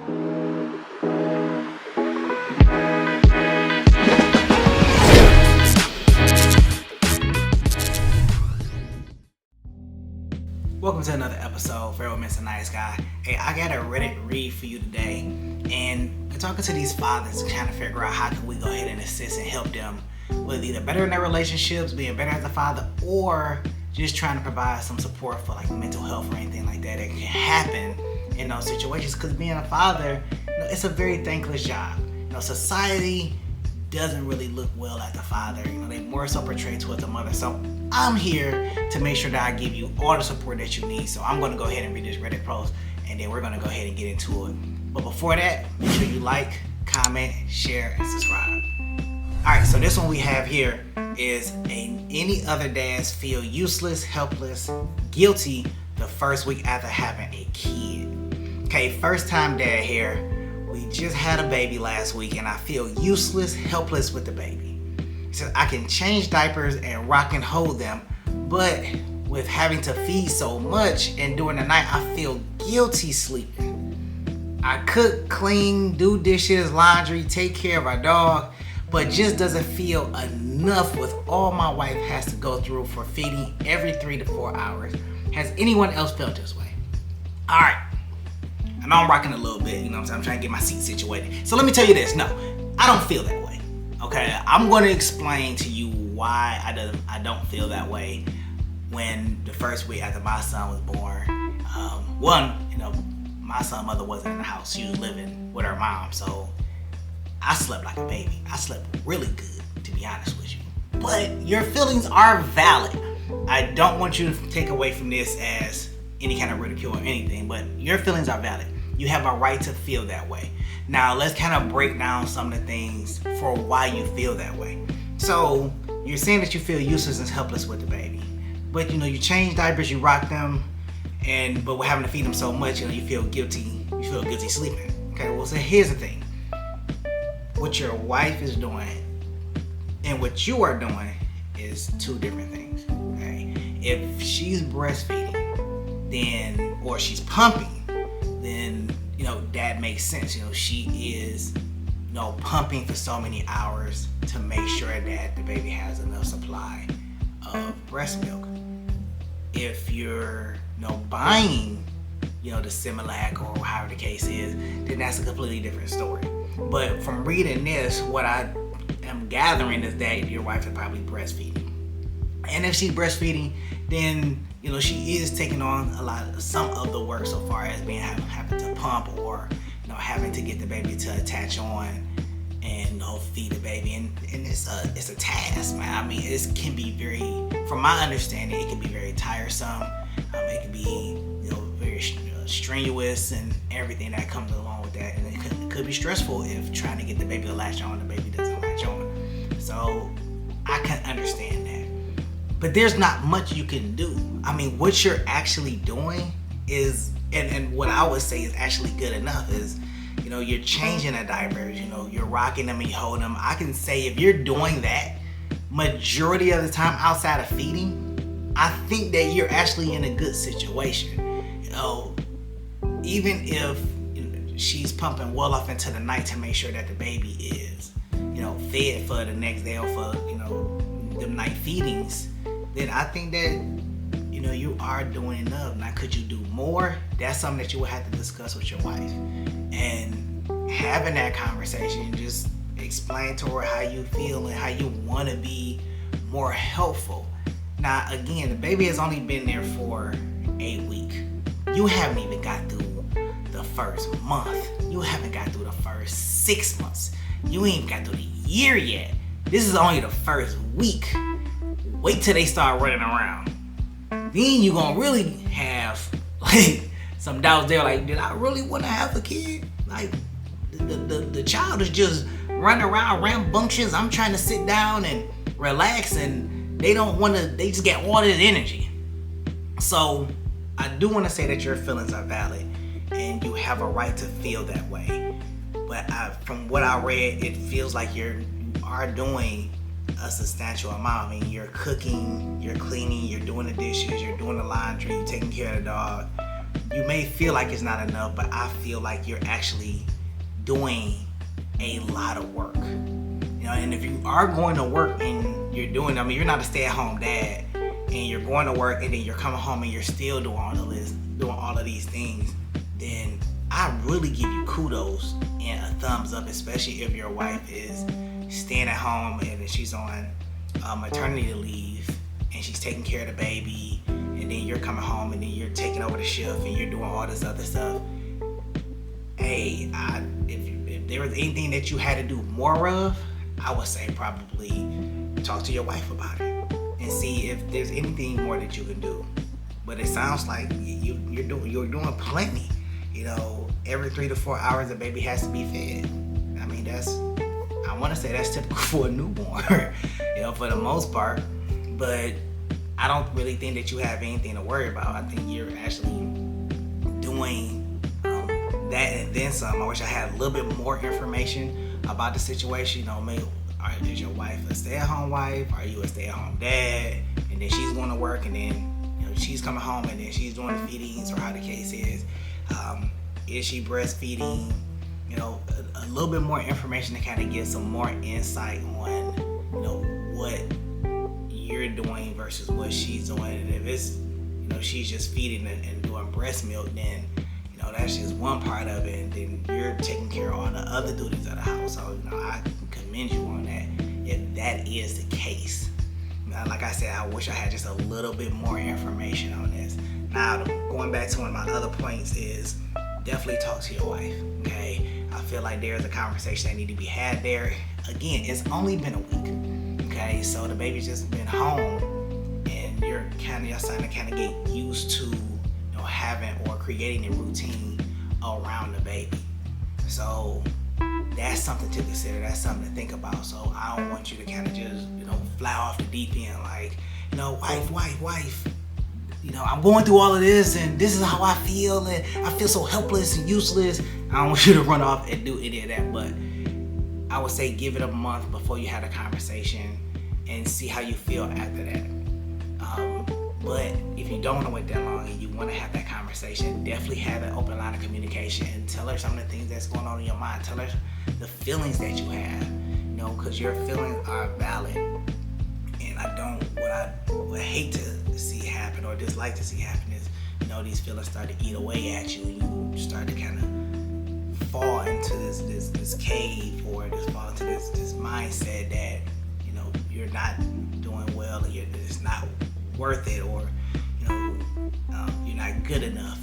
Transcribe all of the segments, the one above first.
Welcome to another episode for Mr. Nice Guy. Hey, I got a Reddit read for you today, and we're talking to these fathers trying to figure out how can we go ahead and assist and help them with either better in their relationships, being better as a father, or just trying to provide some support for like mental health or anything like that that can happen in those situations. Because being a father, it's a very thankless job. Society doesn't really look well at the father. They more so portray towards the mother. So I'm here to make sure that I give you all the support that you need. So I'm going to go ahead and read this Reddit post, and then we're going to go ahead and get into it. But before that, make sure you like, comment, share, and subscribe. Alright, so this one we have here is any other dads feel useless, helpless, guilty the first week after having a kid. Okay, first time dad here. We just had a baby last week and I feel useless, helpless with the baby. He says I can change diapers and rock and hold them, but with having to feed so much and during the night I feel guilty sleeping. I cook, clean, do dishes, laundry, take care of our dog, but just doesn't feel enough with all my wife has to go through for feeding every 3 to 4 hours. Has anyone else felt this way? All right. I know I'm rocking a little bit, I'm trying to get my seat situated. So let me tell you this, no, I don't feel that way, okay? I'm going to explain to you why I don't feel that way when the first week after my son was born. My son's mother wasn't in the house. She was living with her mom, so I slept like a baby. I slept really good, to be honest with you. But your feelings are valid. I don't want you to take away from this as any kind of ridicule or anything, but your feelings are valid. You have a right to feel that way. Now let's kind of break down some of the things for why you feel that way. So you're saying that you feel useless and helpless with the baby, but you change diapers, you rock them, but we're having to feed them so much, you feel guilty. You feel guilty sleeping. Okay, well, so here's the thing. What your wife is doing and what you are doing is two different things. Okay, if she's breastfeeding, or she's pumping, then that makes sense. She is pumping for so many hours to make sure that the baby has enough supply of breast milk. If you're buying the Similac or however the case is, then that's a completely different story. But from reading this, what I am gathering is that your wife is probably breastfeeding, and if she's breastfeeding, then she is taking on some of the work so far as having to pump or having to get the baby to attach on and feed the baby, and it's a task, man. I mean, it can be very, from my understanding, it can be very tiresome. It can be very strenuous and everything that comes along with that, and it could be stressful if trying to get the baby to latch on, the baby doesn't latch on. So I can understand that. But there's not much you can do. I mean, what you're actually doing is, and what I would say is actually good enough is, you're changing the diapers, you're rocking them and you hold them. I can say if you're doing that majority of the time outside of feeding, I think that you're actually in a good situation. Even if she's pumping well off into the night to make sure that the baby is, fed for the next day or for, the night feedings, then I think that you are doing enough. Now, could you do more? That's something that you would have to discuss with your wife, and having that conversation, just explain to her how you feel and how you want to be more helpful. Now, again, the baby has only been there for a week. You haven't even got through the first month. You haven't got through the first 6 months. You ain't even got through the year yet. This is only the first week. Wait till they start running around. Then you gonna really have some doubts there, like, did I really want to have a kid? Like, the child is just running around rambunctious. I'm trying to sit down and relax, and they don't want to. They just get all this energy. So I do want to say that your feelings are valid, and you have a right to feel that way. But from what I read, it feels like you are doing a substantial amount. I mean, you're cooking, you're cleaning, you're doing the dishes, you're doing the laundry, you're taking care of the dog. you may feel like it's not enough, but I feel like you're actually doing a lot of work. And if you are going to work and you're doing, you're not a stay-at-home dad, and you're going to work and then you're coming home and you're still doing all of these things, then I really give you kudos and a thumbs up, especially if your wife is staying at home and she's on maternity leave and she's taking care of the baby, and then you're coming home and then you're taking over the shift and you're doing all this other stuff. Hey, if there was anything that you had to do more of, I would say probably talk to your wife about it and see if there's anything more that you can do. But it sounds like you're doing plenty. Every 3 to 4 hours the baby has to be fed. I want to say that's typical for a newborn, for the most part. But I don't really think that you have anything to worry about. I think you're actually doing that and then some. I wish I had a little bit more information about the situation. Maybe is your wife a stay-at-home wife? Are you a stay-at-home dad? And then she's going to work, and then she's coming home, and then she's doing the feedings, or how the case is. Is she breastfeeding? A little bit more information to kind of get some more insight on what you're doing versus what she's doing. And if it's she's just feeding and doing breast milk, then that's just one part of it, and then you're taking care of all the other duties of the house. So I commend you on that if that is the case. Like I said, I wish I had just a little bit more information on this. Now, going back to one of my other points is definitely talk to your wife. Okay, I feel like there's a conversation that need to be had there. Again, it's only been a week. Okay, so the baby's just been home, and you're starting to kind of get used to having or creating a routine around the baby. So that's something to consider. That's something to think about. So I don't want you to kind of just fly off the deep end like wife. I'm going through all of this, and this is how I feel, and I feel so helpless and useless. I don't want you to run off and do any of that. But I would say give it a month before you have a conversation and see how you feel after that. But if you don't want to wait that long and you want to have that conversation, definitely have an open line of communication and tell her some of the things that's going on in your mind. Tell her the feelings that you have, because your feelings are valid. And what I would hate to see happen or dislike to see happen is, these feelings start to eat away at you, and you start to kind of fall into this cave, or just fall into this mindset that, you're not doing well, or it's not worth it, or you're not good enough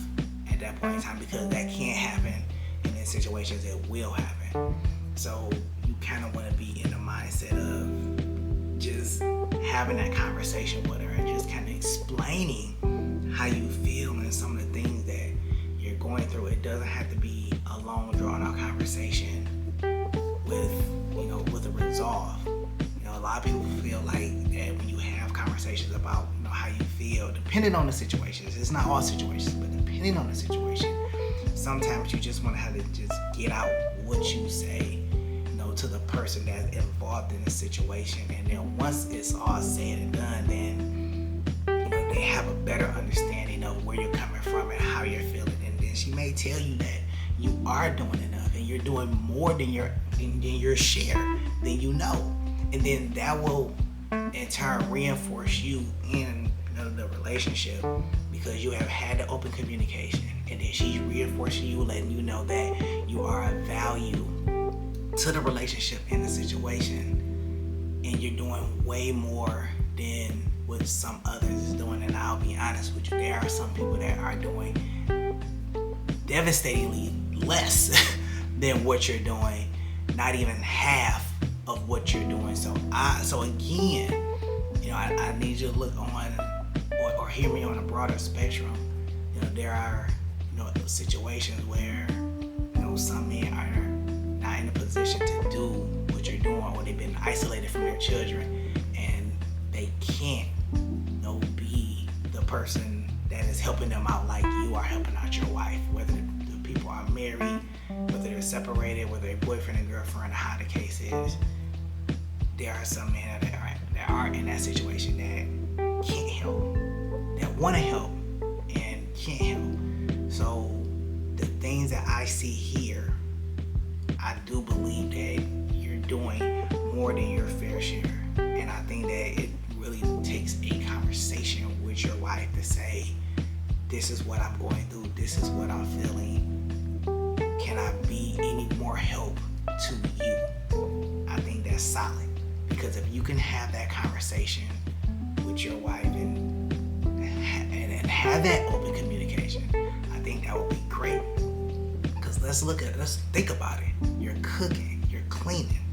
at that point in time, because that can't happen, and in situations it will happen. So you kind of want to be in the mindset of just having that conversation with her and just kind of explaining how you feel and some of the things that you're going through. It doesn't have to be a long drawn out conversation with a resolve. A lot of people feel like that when you have conversations about how you feel, depending on the situations, it's not all situations, but depending on the situation, sometimes you just want to have to just get out what you say, to the person that's involved in the situation. And then once it's all said and done, then they have a better understanding of where you're coming from and how you're feeling. And then she may tell you that you are doing enough and you're doing more than your share, then and then that will in turn reinforce you in the relationship, because you have had the open communication, and then she's reinforcing you, letting you know that you are of value to the relationship and the situation, and you're doing way more than what some others is doing. And I'll be honest with you, there are some people that are doing devastatingly less than what you're doing, not even half of what you're doing. So again, I need you to look on or hear me on a broader spectrum. There are situations where some men are not in a position to do what you're doing, or they've been isolated from their children, and they can't be the person that is helping them out like you are helping out your wife, whether the people are married, whether they're separated, whether they're boyfriend and girlfriend, or how the case is. There are some men that are in that situation that can't help, that want to help and can't help. So the things that I see here, I do believe that you're doing more than your fair share. And I think that it really takes a conversation with your wife to say, this is what I'm going through, this is what I'm feeling. Can I be any more help to you? I think that's solid. Because if you can have that conversation with your wife and have that open communication, I think that would be great. Because let's think about it. You're cooking, you're cleaning,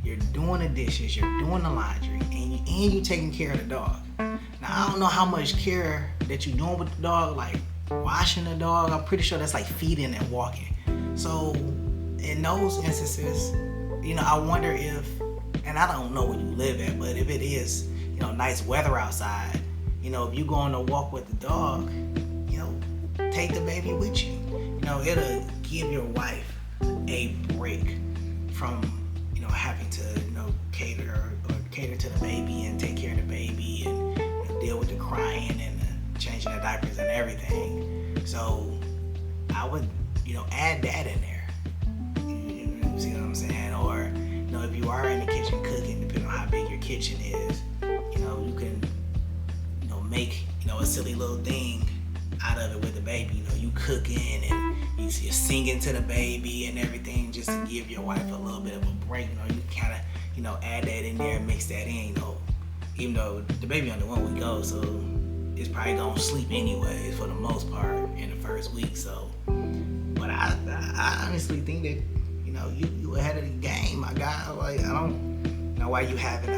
you're doing the dishes, you're doing the laundry, and you taking care of the dog. Now I don't know how much care that you're doing with the dog, like washing the dog. I'm pretty sure that's like feeding and walking. So in those instances, I wonder if, and I don't know where you live at, but if it is, nice weather outside, if you go on a walk with the dog, take the baby with you. It'll give your wife a break from, having to, cater to the baby and take care of the baby and deal with the crying and the changing the diapers and everything. So I would, add that in there. You see what I'm saying? Or, if you are in the kitchen cooking, depending on how big your kitchen is, you can, make, a silly little thing out of it with the baby. You cooking and you're singing to the baby and everything, just to give your wife a little bit of a break. You kind of, add that in there, mix that in. Even though the baby only 1 week old, so it's probably gonna sleep anyways for the most part in the first week. So, but I honestly think that you ahead of the game, my guy. Like, I don't know why you having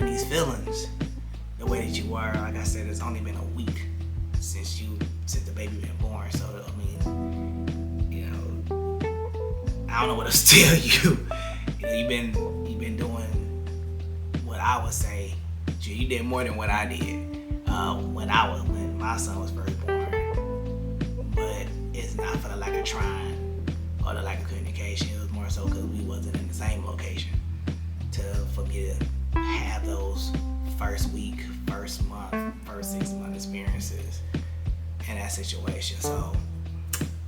these feelings the way that you are. Like I said, it's only been a week since the baby been born. So I mean, I don't know what else to tell you. You've been doing what I would say. You did more than what I did when my son was first born. But it's not for the lack of trying or the lack of communication. It was more so because we wasn't in the same location for me to have those first week, first month, first 6 month experiences in that situation. So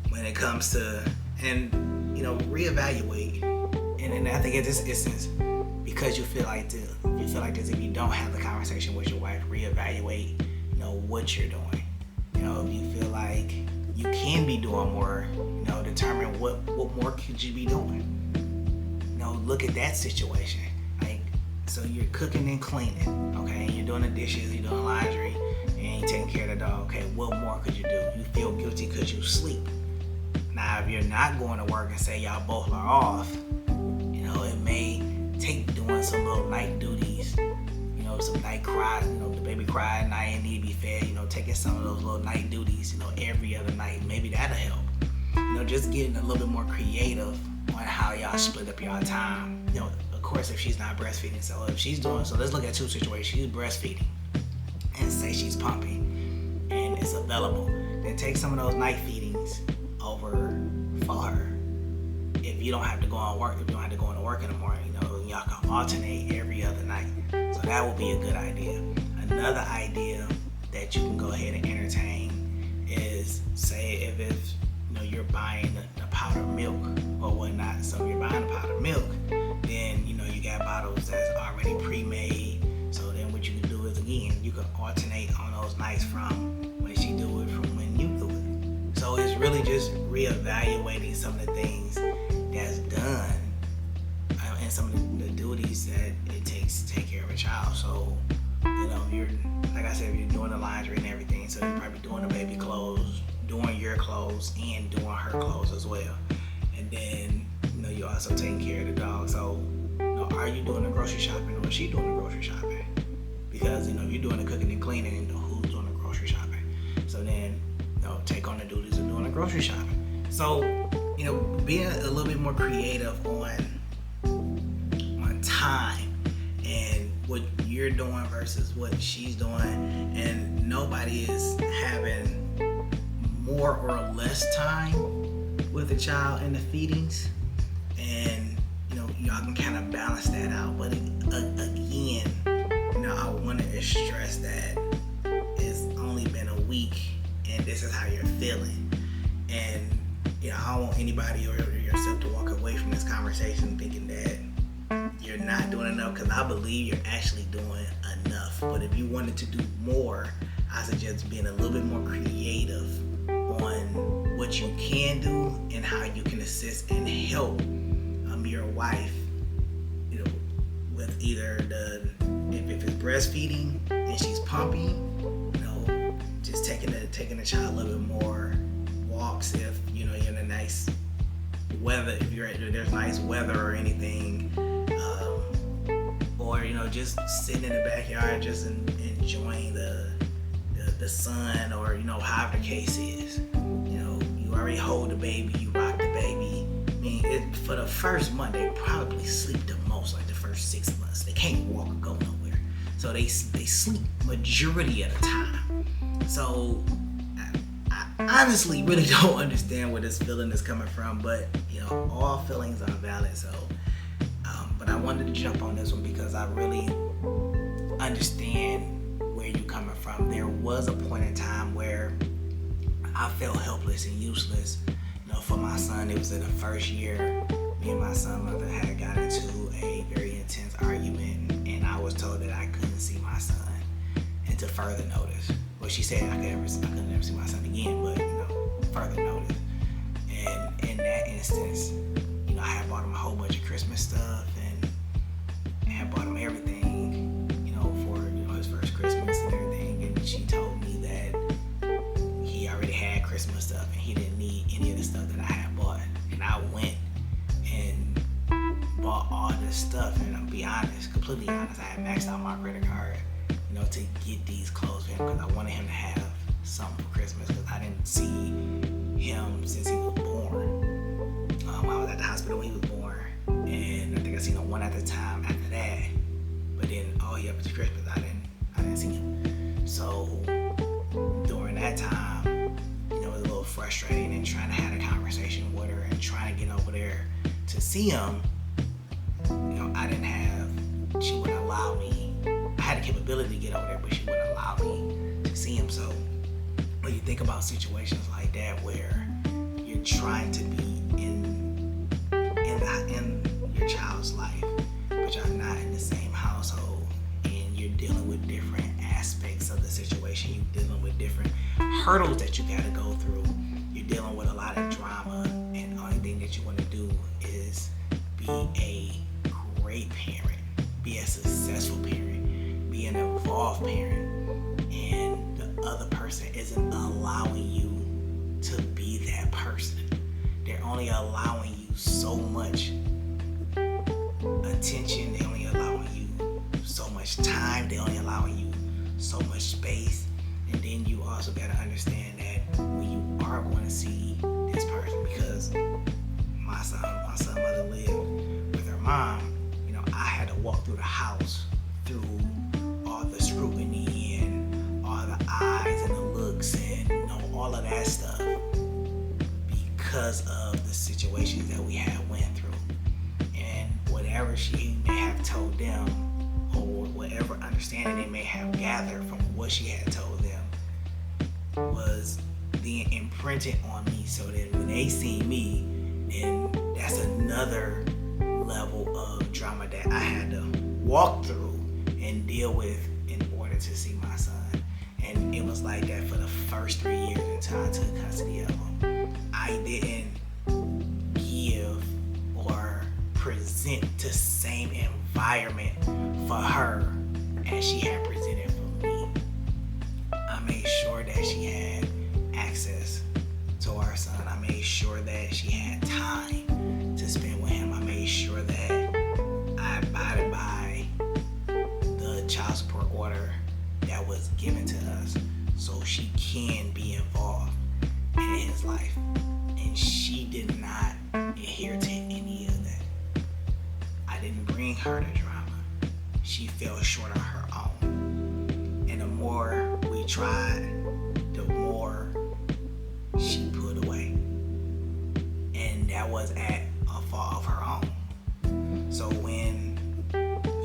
when it comes to reevaluate, and I think in this instance, because you feel like this, if you don't have the conversation with your wife, reevaluate, what you're doing. If you feel like you can be doing more, determine what more could you be doing. Look at that situation. Like, so you're cooking and cleaning, okay? You're doing the dishes, you're doing laundry, and you're taking care of the dog. Okay, what more could you do? You feel guilty because you sleep. Now, if you're not going to work and say y'all both are off, it may take doing some little night duties, some night cry, the baby cry at night and need to be fed, taking some of those little night duties, every other night. Maybe that'll help. Just getting a little bit more creative on how y'all split up y'all time. Of course, if she's not breastfeeding, so if she's doing, so let's look at two situations. She's breastfeeding and say she's pumping and it's available. Then take some of those night feedings over for her. If you don't have to go on work, if you don't have to go into work in the morning, y'all can alternate every other night. So that would be a good idea. Another idea that you can go ahead and entertain is, say if you're buying the powdered milk or whatnot. So if you're buying the powdered milk, then you got bottles that's already pre-made. So then what you can do is, again, you can alternate on those nights from when she do it from when you do it. So it's really just reevaluating some of the things that's done and some of the duties that it takes to take care of a child. So, you're, like I said, you're doing the laundry and everything, so you're probably doing the baby clothes, doing your clothes, and doing her clothes as well. And then, you're also taking care of the dog. So, are you doing the grocery shopping, or is she doing the grocery shopping? Because, you're doing the cooking and cleaning, and who's doing the grocery shopping? So then, take on the duties of doing the grocery shopping. So, being a little bit more creative on time and what you're doing versus what she's doing, and nobody is having more or less time with the child in the feedings, and y'all can kind of balance that out. But again, I want to stress that it's only been a week and this this is how you're feeling. And I don't want anybody or yourself to walk away from this conversation thinking that you're not doing enough, because I believe you're actually doing enough. But if you wanted to do more, I suggest being a little bit more creative on what you can do and how you can assist and help your wife, with either if it's breastfeeding and she's pumping, just taking the child a little bit more walks, if you're in a nice weather, if there's nice weather or anything, or just sitting in the backyard just enjoying the sun, or however the case is. You already hold the baby, you rock the baby. I mean, for the first month they probably sleep the most, like the first 6 months. They can't walk or go nowhere, so they sleep majority of the time. So I honestly really don't understand where this feeling is coming from, but all feelings are valid. So but I wanted to jump on this one because I really understand where you're coming from. There was a point in time where I felt helpless and useless. For my son, it was in the first year. Me and my son mother had got into a very intense argument, and I was told that I couldn't see my son until further notice. Well, she said I could never see my son again, but further notice. And in that instance, I had bought him a whole bunch of Christmas stuff and had bought him everything, for his first Christmas and everything. And she told me that he already had Christmas stuff and he didn't need any of the stuff that I had bought. And I went and bought all this stuff, and I'll be honest, completely honest, I had maxed out my credit card, to get these clothes for him, because I wanted him to have something for Christmas, because I didn't see him since he was born. I was at the hospital when he was born, and I think I seen him one at a time after that. But then all up to Christmas, I didn't see him. So during that time, it was a little frustrating, and trying to have a conversation with her and trying to get over there to see him. I didn't have. She wouldn't allow me. I had the capability to get over there, but she wouldn't allow me to see him. So when you think about situations like that where you're trying to be in your child's life, but you're not in the same household, and you're dealing with different aspects of the situation, you're dealing with different hurdles that you got to go through, you're dealing with a lot of drama, and the only thing that you want to do is be a great parent, be a successful parent, be an involved parent, and the other person isn't allowing you to be that person. They're only allowing you so much attention, they're only allowing you so much time, they're only allowing you so much space. And then you also got to understand that when you are going to see this person, because my son mother lived with her mom, I had to walk through the house through all the scrutiny and all the eyes and the looks and all of that stuff, because of the situations that we had went through. And whatever she may have told them, or whatever understanding they may have gathered from what she had told them, was then imprinted on me, so that when they see me, then that's another level of drama that I had to walk through and deal with in order to see my son. And it was like that for the first 3 years until I took custody of him. I didn't give or present the same environment for her as she had presented for me. I made sure that she had access to our son. I made sure that she had time to spend with him. I made sure that I abided by the child support order that was given to us, so she can be involved in his life. And she did not adhere to any of that. I didn't bring her to drama. She fell short on her own. And the more we tried, the more she put away. And that was at a fault of her own. So when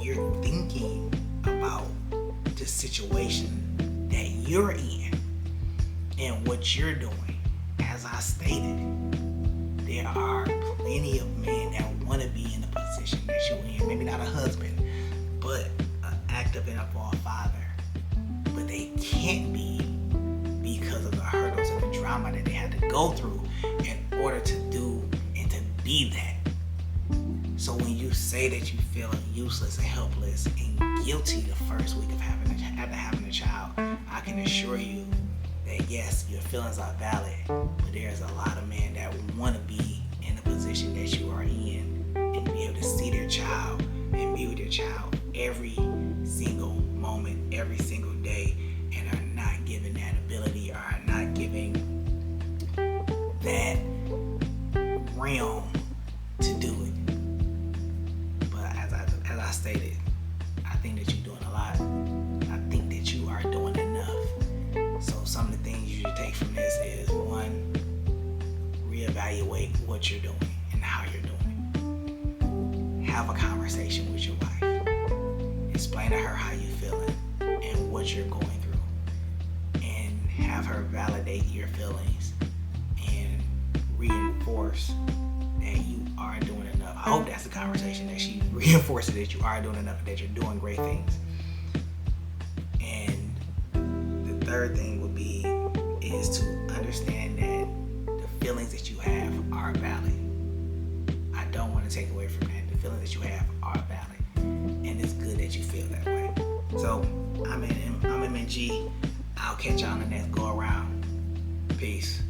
you're thinking about the situation that you're in, in what you're doing. As I stated, there are plenty of men that want to be in the position that you're in. Maybe not a husband, but an active and involved father. But they can't be because of the hurdles and the drama that they had to go through in order to do and to be that. So when you say that you feel useless and helpless and guilty the first week of after having a child, I can assure you that yes, your feelings are valid, but there's a lot of men that want to be in the position that you are in and be able to see their child and be with their child every single moment, every single day, and are not given that ability or are not giving that realm to do it. But as I stated, I think that you're doing a lot. I think that you are doing enough. So some of the things you should take from this is, one, reevaluate what you're doing and how you're doing it. Have a conversation with your wife. Explain to her how you're feeling and what you're going through. And have her validate your feelings and reinforce that you are doing enough. I hope that's the conversation, that she reinforces that you are doing enough, that you're doing great things. And the third thing would be is to understand that the feelings that you have are valid. I don't want to take away from that. The feelings that you have are valid, and it's good that you feel that way. So I'm MG. I'll catch y'all on the next go around. Peace.